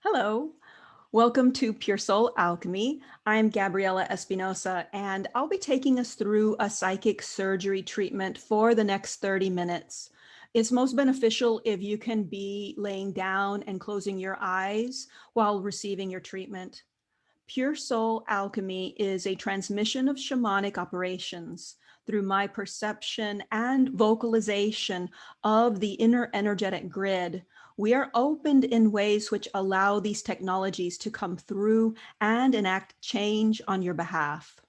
Hello, welcome to Pure Soul Alchemy. I'm Gabriela Espinosa, and I'll be taking us through a psychic surgery treatment for the next 30 minutes. It's most beneficial if you can be laying down and closing your eyes while receiving your treatment. Pure Soul Alchemy is a transmission of shamanic operations through my perception and vocalization of the inner energetic grid. We are opened in ways which allow these technologies to come through and enact change on your behalf.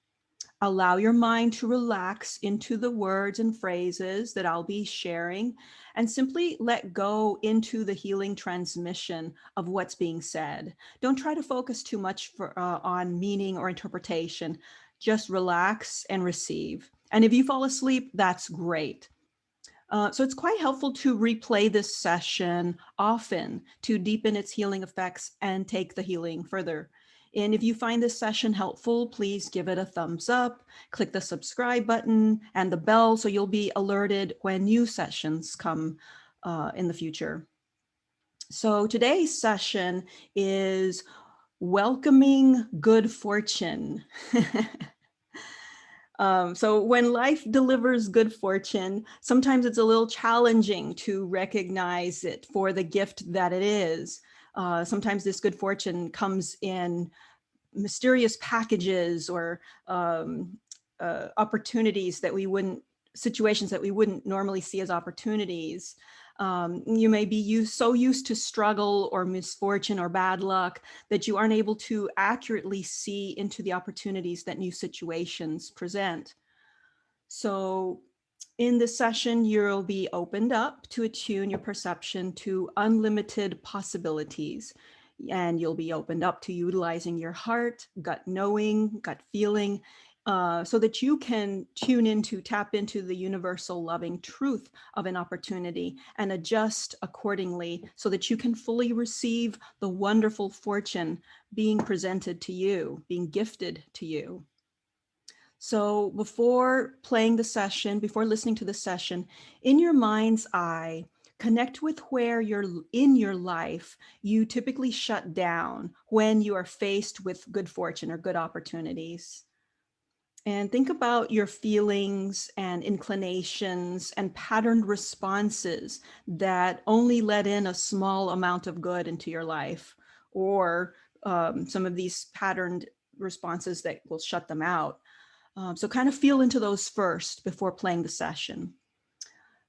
Allow your mind to relax into the words and phrases that I'll be sharing and simply let go into the healing transmission of what's being said. Don't try to focus too much on meaning or interpretation. Just relax and receive. And if you fall asleep, that's great. So it's quite helpful to replay this session often to deepen its healing effects and take the healing further. And if you find this session helpful, please give it a thumbs up, click the subscribe button and the bell so you'll be alerted when new sessions come in the future. So today's session is welcoming good fortune. So when life delivers good fortune, sometimes it's a little challenging to recognize it for the gift that it is. Sometimes this good fortune comes in mysterious packages or opportunities that we wouldn't, situations that we wouldn't normally see as opportunities. You may be so used to struggle or misfortune or bad luck that you aren't able to accurately see into the opportunities that new situations present. So in this session, you'll be opened up to attune your perception to unlimited possibilities. And you'll be opened up to utilizing your heart, gut knowing, gut feeling, so that you can tap into the universal loving truth of an opportunity and adjust accordingly so that you can fully receive the wonderful fortune being presented to you, being gifted to you. So before playing the session, before listening to the session, in your mind's eye, connect with where you're in your life you typically shut down when you are faced with good fortune or good opportunities. And think about your feelings and inclinations and patterned responses that only let in a small amount of good into your life, or some of these patterned responses that will shut them out. So kind of feel into those first before playing the session.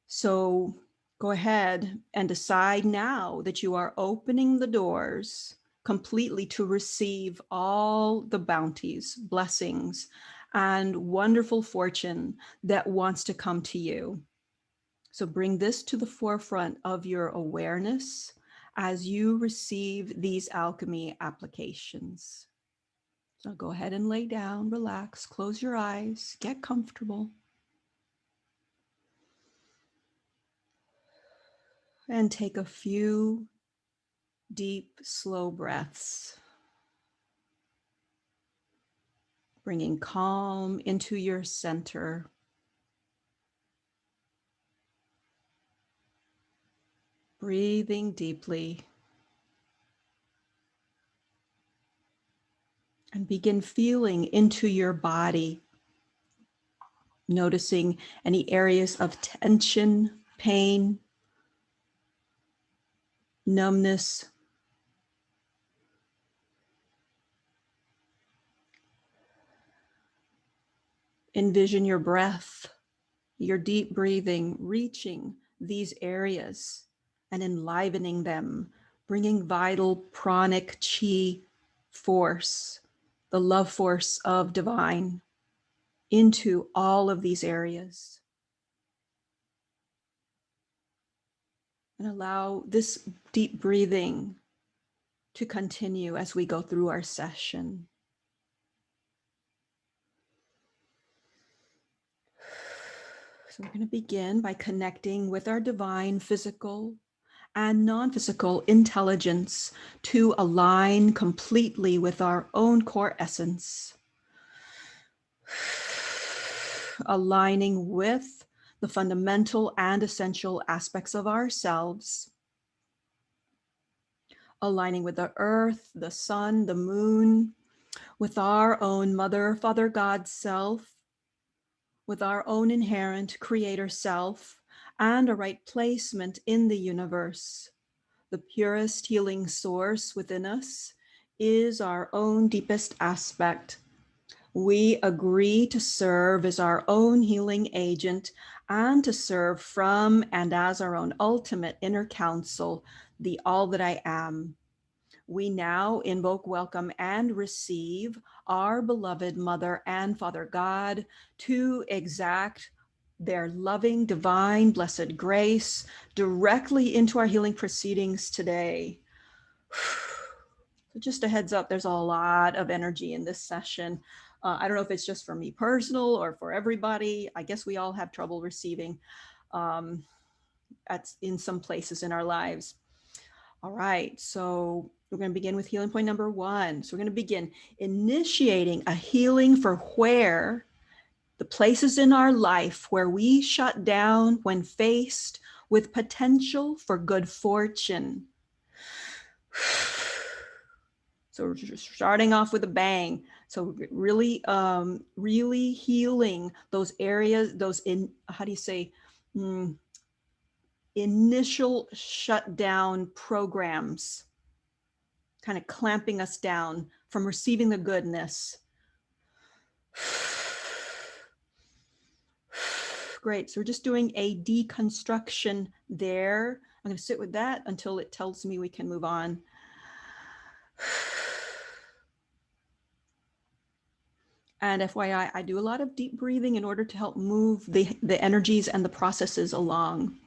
So go ahead and decide now that you are opening the doors completely to receive all the bounties, blessings, and wonderful fortune that wants to come to you. So bring this to the forefront of your awareness as you receive these alchemy applications. So go ahead and lay down, relax, close your eyes, get comfortable. And take a few deep, slow breaths, bringing calm into your center. Breathing deeply. And begin feeling into your body, noticing any areas of tension, pain, numbness. Envision your breath, your deep breathing, reaching these areas and enlivening them, bringing vital pranic chi force, the love force of divine, into all of these areas. And allow this deep breathing to continue as we go through our session. So we're going to begin by connecting with our divine physical and non-physical intelligence to align completely with our own core essence. Aligning with the fundamental and essential aspects of ourselves. aligning with the earth, the sun, the moon, with our own Mother, Father, God self, with our own inherent creator self, and a right placement in the universe. The purest healing source within us is our own deepest aspect. We agree to serve as our own healing agent and to serve from and as our own ultimate inner counsel, the all that I am. We now invoke, welcome, and receive our beloved Mother and Father God to exact their loving, divine, blessed grace directly into our healing proceedings today. So just a heads up, there's a lot of energy in this session. I don't know if it's just for me personal or for everybody. I guess we all have trouble receiving in some places in our lives. All right, so we're going to begin with healing point number 1. So we're going to begin initiating a healing for where the places in our life where we shut down when faced with potential for good fortune. So we're just starting off with a bang. So really, really healing those areas, how do you say, initial shutdown programs, kind of clamping us down from receiving the goodness. Great. So we're just doing a deconstruction there. I'm going to sit with that until it tells me we can move on. And FYI, I do a lot of deep breathing in order to help move the energies and the processes along.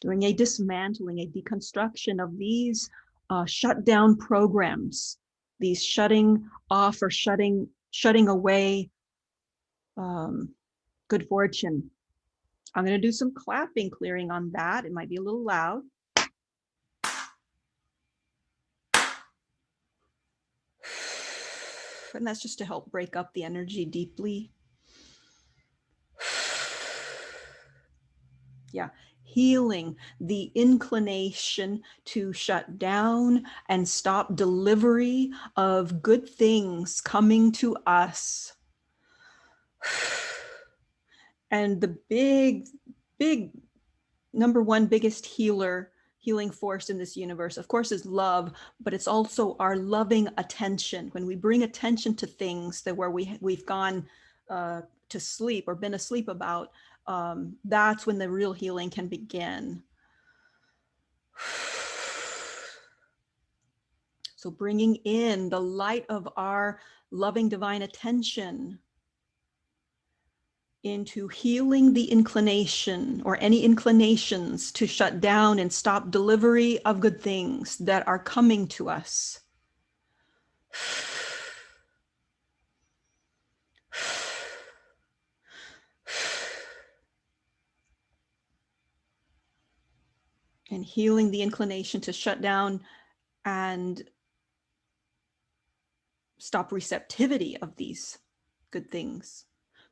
Doing a dismantling, a deconstruction of these shutdown programs, these shutting off or shutting away good fortune. I'm going to do some clapping, clearing on that. It might be a little loud. And that's just to help break up the energy deeply. Yeah, healing the inclination to shut down and stop delivery of good things coming to us. And the big number one biggest healing force in this universe, of course, is love, but it's also our loving attention. When we bring attention to things that where we've gone to sleep or been asleep about, that's when the real healing can begin. So bringing in the light of our loving divine attention into healing the inclination or any inclinations to shut down and stop delivery of good things that are coming to us. And healing the inclination to shut down and stop receptivity of these good things.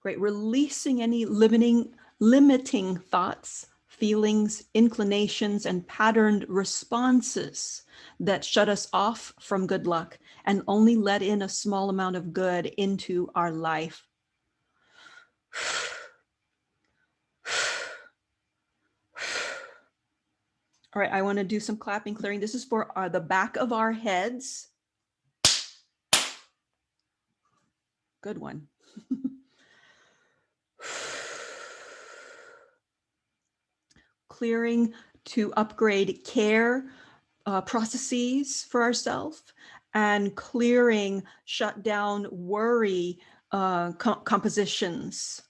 Right? Releasing any limiting thoughts, feelings, inclinations, and patterned responses that shut us off from good luck and only let in a small amount of good into our life. All right, I want to do some clapping, clearing. This is for the back of our heads. Good one. Clearing to upgrade care processes for ourselves, and clearing shut down worry compositions.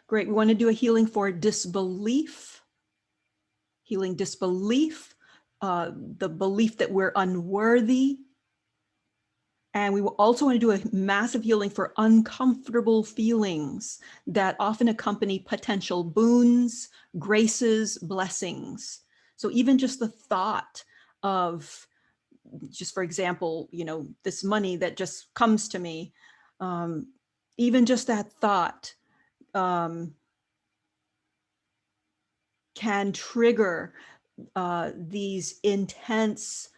Great. We want to do a healing for disbelief, healing disbelief, the belief that we're unworthy. And we will also want to do a massive healing for uncomfortable feelings that often accompany potential boons, graces, blessings. So even just the thought of, just for example, this money that just comes to me, even just that thought can trigger these intense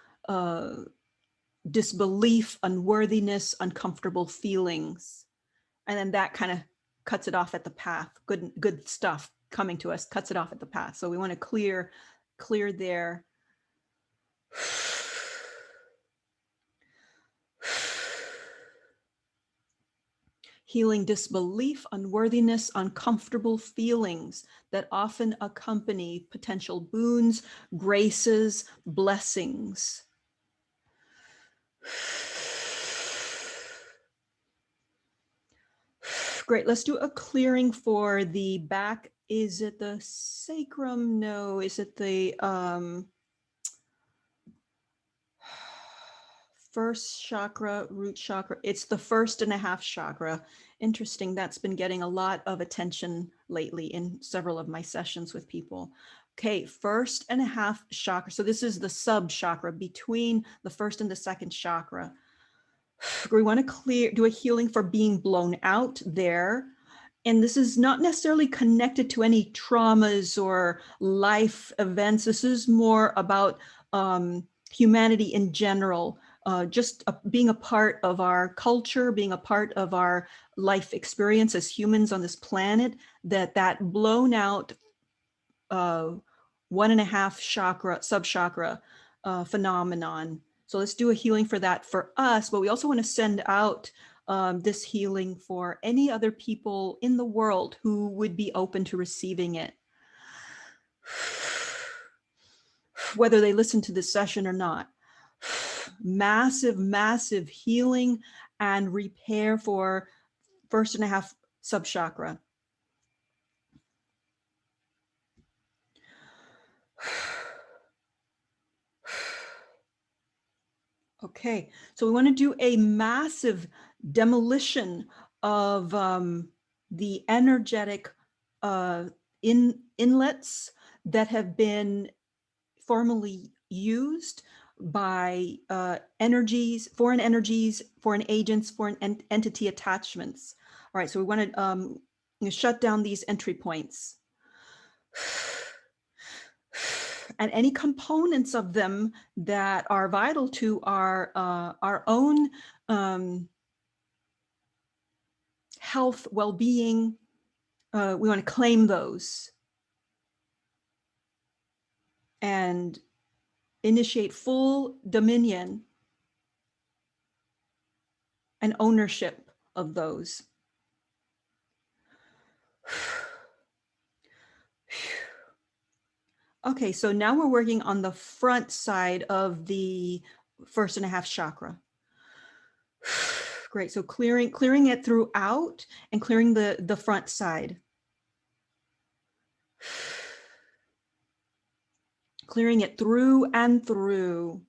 disbelief, unworthiness, uncomfortable feelings. And then that kind of cuts it off at the path. Good stuff coming to us cuts it off at the path. So we want to clear there. Healing disbelief, unworthiness, uncomfortable feelings that often accompany potential boons, graces, blessings. Great, let's do a clearing for the back. Is it the sacrum? No, is it the first chakra, root chakra? It's the 1.5 chakra. Interesting, that's been getting a lot of attention lately in several of my sessions with people. Okay, 1.5 chakra. So this is the sub chakra between the first and the second chakra. We want to do a healing for being blown out there. And this is not necessarily connected to any traumas or life events. This is more about humanity in general, just being a part of our culture, being a part of our life experience as humans on this planet, that blown out 1.5 chakra, sub-chakra phenomenon. So let's do a healing for that for us, but we also want to send out this healing for any other people in the world who would be open to receiving it, whether they listen to this session or not. Massive, massive healing and repair for 1.5 sub-chakra. Okay, so we want to do a massive demolition of the energetic inlets that have been formerly used by energies, foreign agents, foreign entity attachments. All right, so we want to shut down these entry points. And any components of them that are vital to our own health, well-being, we want to claim those and initiate full dominion and ownership of those. Okay, so now we're working on the front side of the 1.5 chakra. Great, so clearing it throughout and clearing the front side. Clearing it through and through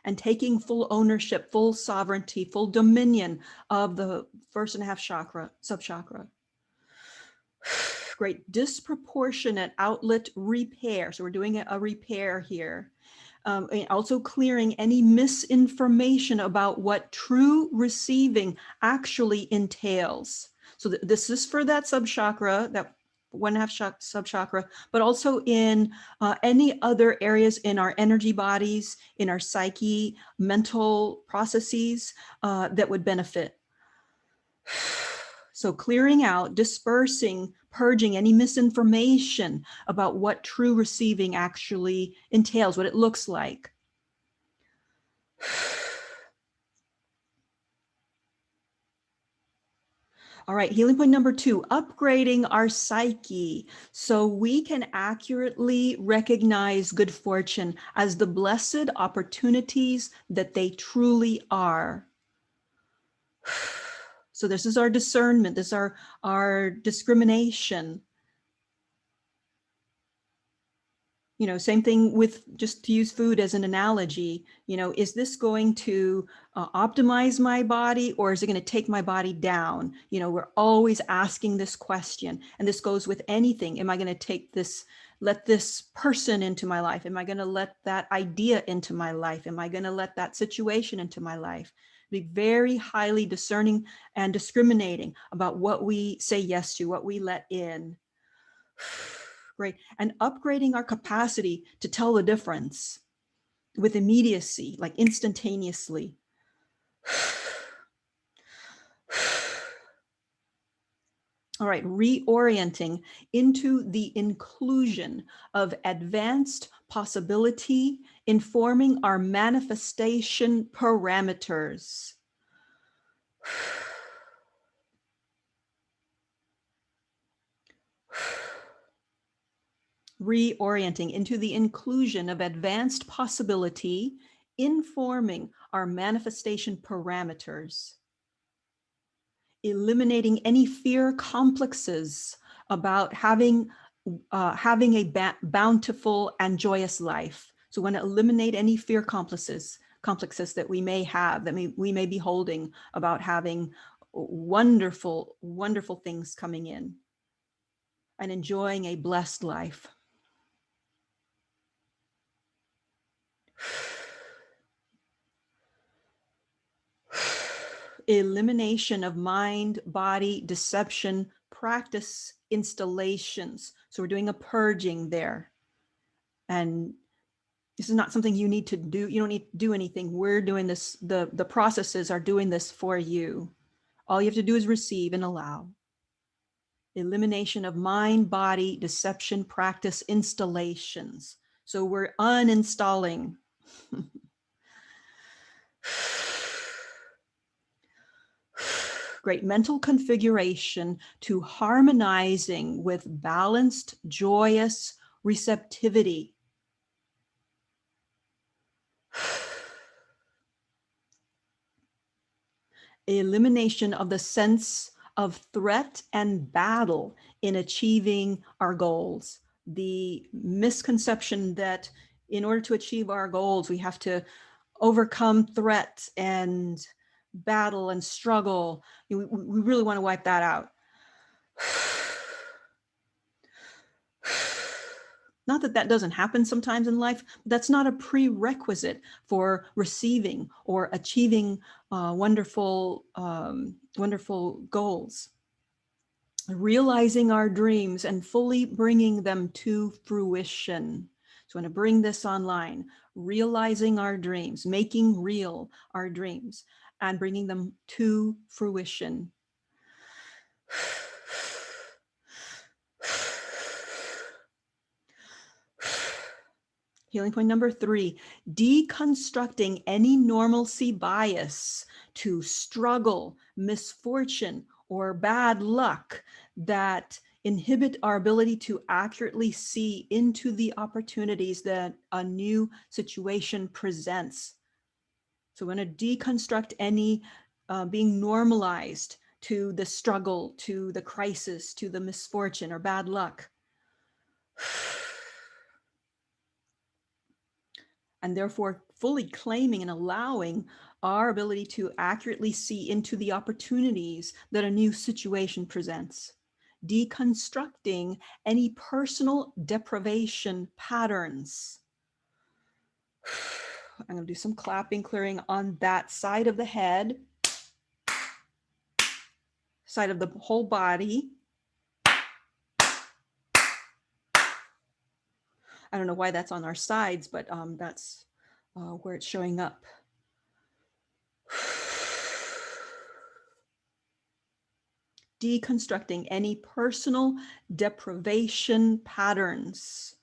and taking full ownership, full sovereignty, full dominion of the 1.5 chakra, sub-chakra. Great, disproportionate outlet repair. So we're doing a repair here. And also clearing any misinformation about what true receiving actually entails. So this is for that sub-chakra, that 1.5 sub-chakra, but also in any other areas in our energy bodies, in our psyche, mental processes that would benefit. So clearing out, dispersing, purging any misinformation about what true receiving actually entails, what it looks like. All right, healing point number 2, upgrading our psyche so we can accurately recognize good fortune as the blessed opportunities that they truly are. So this is our discernment, this is our discrimination. You know, same thing with, just to use food as an analogy, you know, is this going to optimize my body, or is it going to take my body down? You know, we're always asking this question, and this goes with anything. Am I going to take this, let this person into my life? Am I going to let that idea into my life? Am I going to let that situation into my life? Be very highly discerning and discriminating about what we say yes to, what we let in. Great. And upgrading our capacity to tell the difference with immediacy, like instantaneously. All right, reorienting into the inclusion of advanced possibility, informing our manifestation parameters. Reorienting into the inclusion of advanced possibility, informing our manifestation parameters. Eliminating any fear complexes about having a bountiful and joyous life. So we want to eliminate any fear complexes that we may have, that we may be holding about having wonderful, wonderful things coming in and enjoying a blessed life. Elimination of mind, body, deception, practice installations. So we're doing a purging there. And this is not something you need to do. You don't need to do anything. We're doing this. The processes are doing this for you. All you have to do is receive and allow. Elimination of mind, body, deception, practice installations. So we're uninstalling. Great mental configuration to harmonizing with balanced, joyous receptivity. Elimination of the sense of threat and battle in achieving our goals. The misconception that in order to achieve our goals, we have to overcome threat and battle and struggle. We really want to wipe that out. Not that that doesn't happen sometimes in life, but that's not a prerequisite for receiving or achieving wonderful goals. Realizing our dreams and fully bringing them to fruition. So I'm going to bring this online. Realizing our dreams, making real our dreams, and bringing them to fruition. Healing point number 3, deconstructing any normalcy bias to struggle, misfortune, or bad luck that inhibit our ability to accurately see into the opportunities that a new situation presents. So we're going to deconstruct any being normalized to the struggle, to the crisis, to the misfortune or bad luck. And therefore fully claiming and allowing our ability to accurately see into the opportunities that a new situation presents. Deconstructing any personal deprivation patterns. I'm going to do some clapping, clearing on that side of the head, side of the whole body. I don't know why that's on our sides, but that's where it's showing up. Deconstructing any personal deprivation patterns.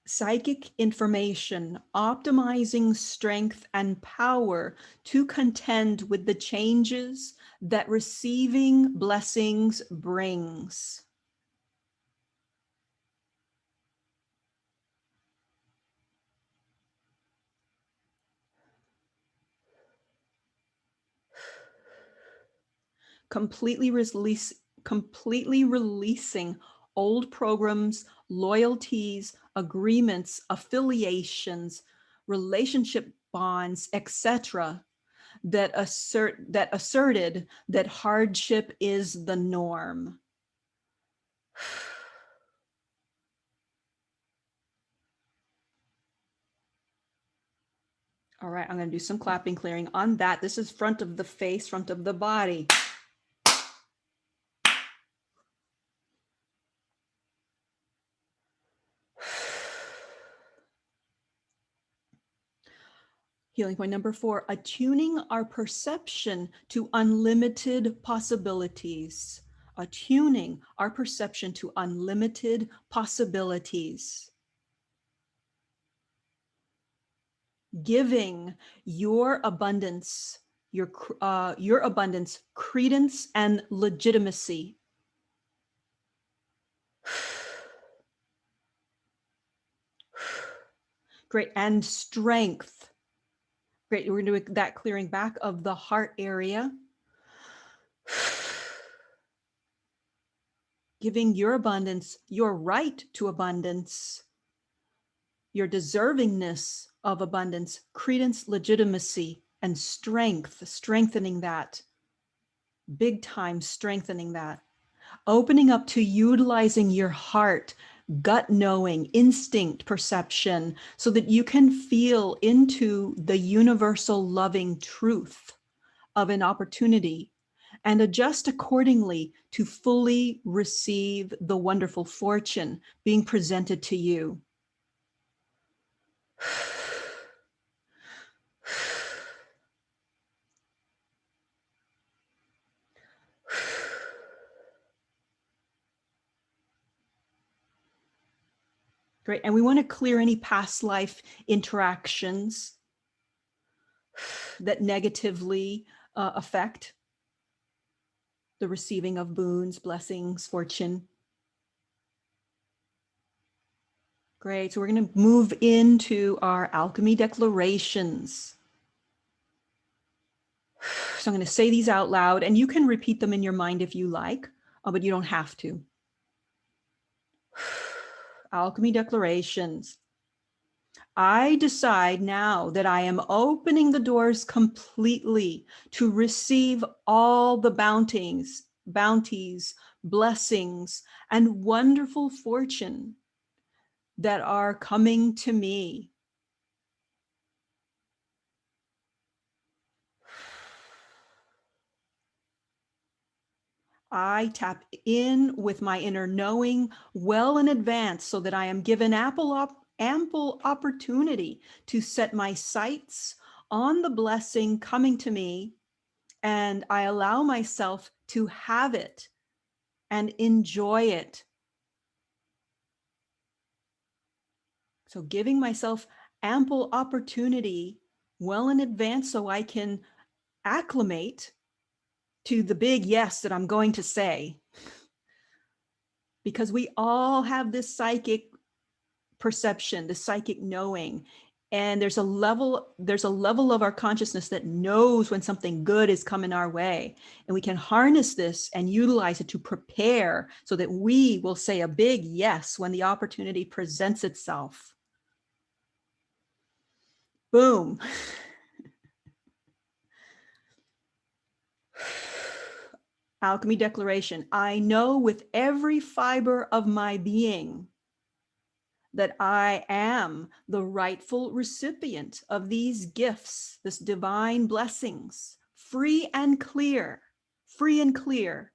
Psychic information, optimizing strength and power to contend with the changes that receiving blessings brings. Completely releasing old programs, loyalties, agreements, affiliations, relationship bonds, etc., that asserted that hardship is the norm. All right, I'm going to do some clapping, clearing on that. This is front of the face, front of the body. Healing point number 4, attuning our perception to unlimited possibilities. Attuning our perception to unlimited possibilities. Giving your abundance, your abundance credence and legitimacy. Great, and strength. Great, we're going to do that clearing back of the heart area. Giving your abundance, your right to abundance, your deservingness of abundance, credence, legitimacy, and strength, strengthening that, big time strengthening that. Opening up to utilizing your heart, gut knowing, instinct perception, so that you can feel into the universal loving truth of an opportunity and adjust accordingly to fully receive the wonderful fortune being presented to you. Great, and we want to clear any past life interactions that negatively affect the receiving of boons, blessings, fortune. Great, so we're going to move into our alchemy declarations. So I'm going to say these out loud, and you can repeat them in your mind if you like, but you don't have to. Alchemy declarations. I decide now that I am opening the doors completely to receive all the bounties, blessings, and wonderful fortune that are coming to me. I tap in with my inner knowing well in advance so that I am given ample opportunity to set my sights on the blessing coming to me, and I allow myself to have it and enjoy it. So giving myself ample opportunity well in advance so I can acclimate to the big yes that I'm going to say. Because we all have this psychic perception, the psychic knowing, and there's a level of our consciousness that knows when something good is coming our way, and we can harness this and utilize it to prepare so that we will say a big yes when the opportunity presents itself. Boom. Alchemy declaration. I know with every fiber of my being that I am the rightful recipient of these gifts, this divine blessings, free and clear, free and clear.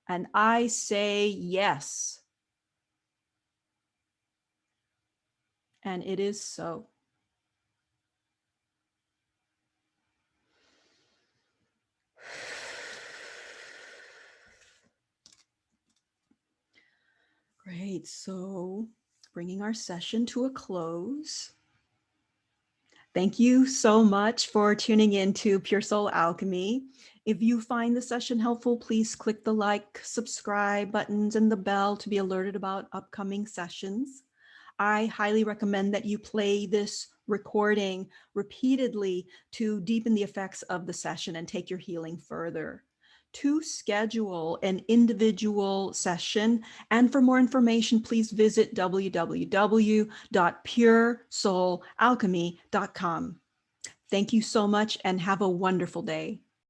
And I say yes. And it is so. Great, so bringing our session to a close. Thank you so much for tuning in to Pure Soul Alchemy. If you find the session helpful, please click the like, subscribe buttons and the bell to be alerted about upcoming sessions. I highly recommend that you play this recording repeatedly to deepen the effects of the session and take your healing further. To schedule an individual session and for more information, please visit www.puresoulalchemy.com. Thank you so much and have a wonderful day.